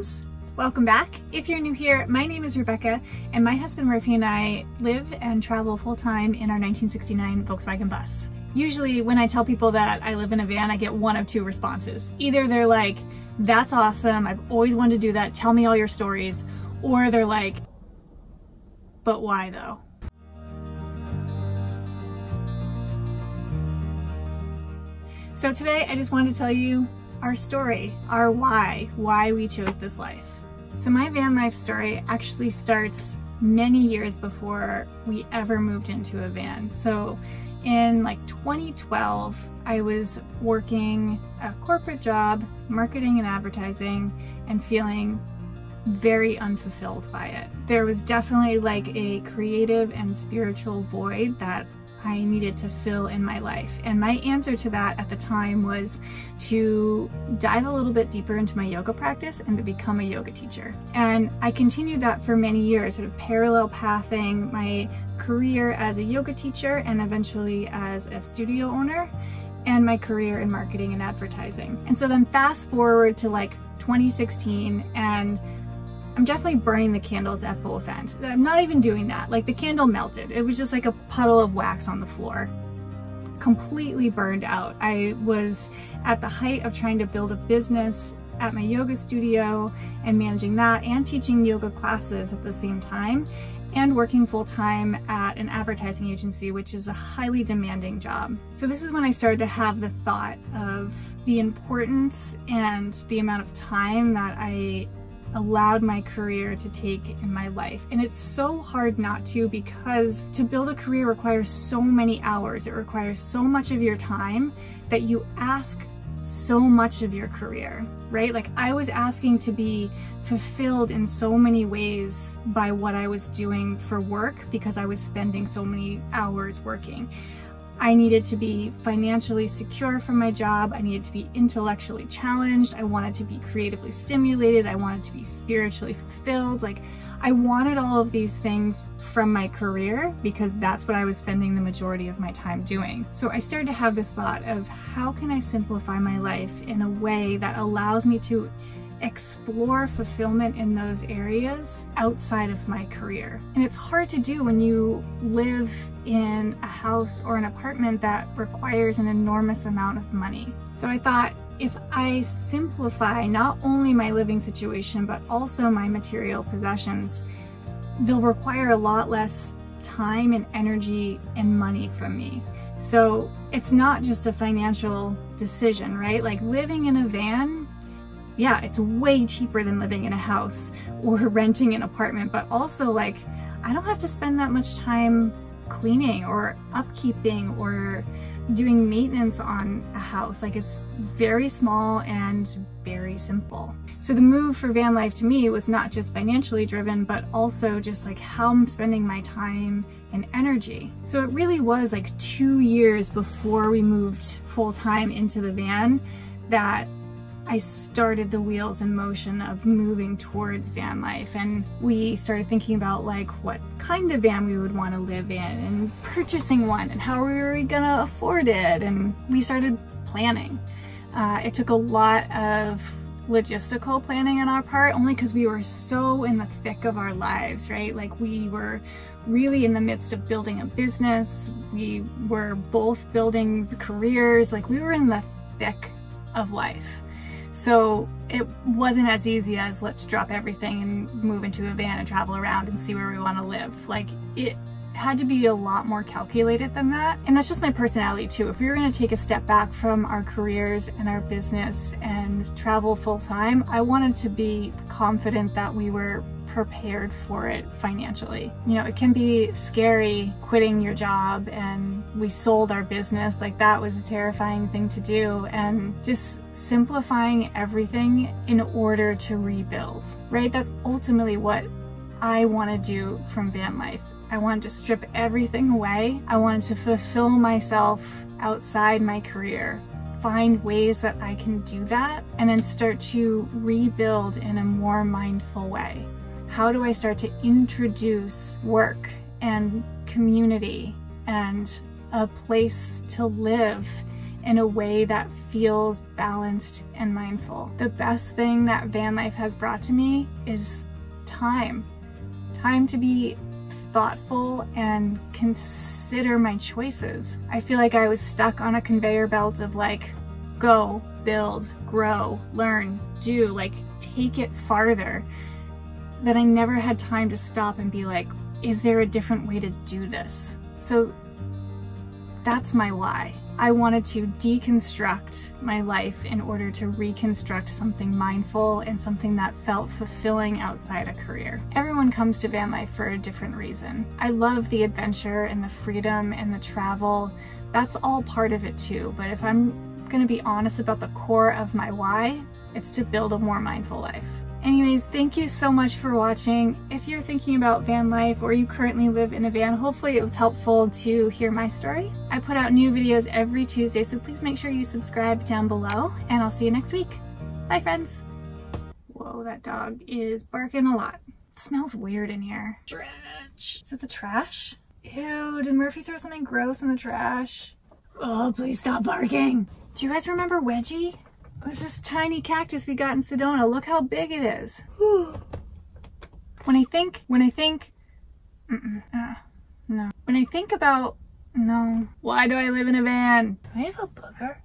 friends, welcome back. If you're new here, my name is Rebecca and my husband Murphy and I live and travel full-time in our 1969 Volkswagen bus. Usually when I tell people that I live in a van, I get one of two responses. Either they're like, that's awesome, I've always wanted to do that, tell me all your stories, or they're like, but why though? So today I just wanted to tell you our story, our why we chose this life. So my van life story actually starts many years before we ever moved into a van. So in like 2012, I was working a corporate job, marketing and advertising, and feeling very unfulfilled by it. There was definitely like a creative and spiritual void that I needed to fill in my life. And my answer to that at the time was to dive a little bit deeper into my yoga practice and to become a yoga teacher. And I continued that for many years, sort of parallel pathing my career as a yoga teacher and eventually as a studio owner, and my career in marketing and advertising. And so then fast forward to like 2016, and I'm definitely burning the candles at both ends. I'm not even doing that. Like the candle melted. It was just like a puddle of wax on the floor. Completely burned out. I was at the height of trying to build a business at my yoga studio and managing that and teaching yoga classes at the same time and working full-time at an advertising agency, which is a highly demanding job. So this is when I started to have the thought of the importance and the amount of time that I allowed my career to take in my life. And it's so hard not to, because to build a career requires so many hours. It requires so much of your time that you ask so much of your career, right? Like I was asking to be fulfilled in so many ways by what I was doing for work because I was spending so many hours working. I needed to be financially secure from my job. I needed to be intellectually challenged. I wanted to be creatively stimulated. I wanted to be spiritually fulfilled. Like I wanted all of these things from my career because that's what I was spending the majority of my time doing. So I started to have this thought of how can I simplify my life in a way that allows me to explore fulfillment in those areas outside of my career. And it's hard to do when you live in a house or an apartment that requires an enormous amount of money. So I thought, if I simplify not only my living situation, but also my material possessions, they'll require a lot less time and energy and money from me. So it's not just a financial decision, right? Like living in a van, yeah, it's way cheaper than living in a house or renting an apartment, but also like I don't have to spend that much time cleaning or upkeeping or doing maintenance on a house. Like it's very small and very simple. So the move for van life to me was not just financially driven, but also just like how I'm spending my time and energy. So it really was like 2 years before we moved full-time into the van that I started the wheels in motion of moving towards van life, and we started thinking about like what kind of van we would want to live in and purchasing one and how were we gonna afford it, and we started planning. It took a lot of logistical planning on our part, only because we were so in the thick of our lives, right? Like we were really in the midst of building a business. We were both building careers. Like we were in the thick of life. So it wasn't as easy as let's drop everything and move into a van and travel around and see where we want to live. Like it had to be a lot more calculated than that. And that's just my personality too. If we were going to take a step back from our careers and our business and travel full time, I wanted to be confident that we were prepared for it financially. You know, it can be scary quitting your job, and we sold our business. Like that was a terrifying thing to do, and just simplifying everything in order to rebuild, right? That's ultimately what I want to do from van life. I wanted to strip everything away. I wanted to fulfill myself outside my career, find ways that I can do that, and then start to rebuild in a more mindful way. How do I start to introduce work and community and a place to live in a way that feels balanced and mindful. The best thing that van life has brought to me is time. Time to be thoughtful and consider my choices. I feel like I was stuck on a conveyor belt of like, go, build, grow, learn, do, like take it farther, that I never had time to stop and be like, is there a different way to do this? So that's my why. I wanted to deconstruct my life in order to reconstruct something mindful and something that felt fulfilling outside a career. Everyone comes to van life for a different reason. I love the adventure and the freedom and the travel. That's all part of it too, but if I'm gonna be honest about the core of my why, it's to build a more mindful life. Anyways, thank you so much for watching. If you're thinking about van life or you currently live in a van, hopefully it was helpful to hear my story. I put out new videos every Tuesday, so please make sure you subscribe down below, and I'll see you next week. Bye, friends. Whoa, that dog is barking a lot. It smells weird in here. Trash. Is it the trash? Ew, did Murphy throw something gross in the trash? Oh, please stop barking. Do you guys remember Wedgie? It was this tiny cactus we got in Sedona. Look how big it is. When I think, no. When I think about, no. Why do I live in a van? Do I have a booger?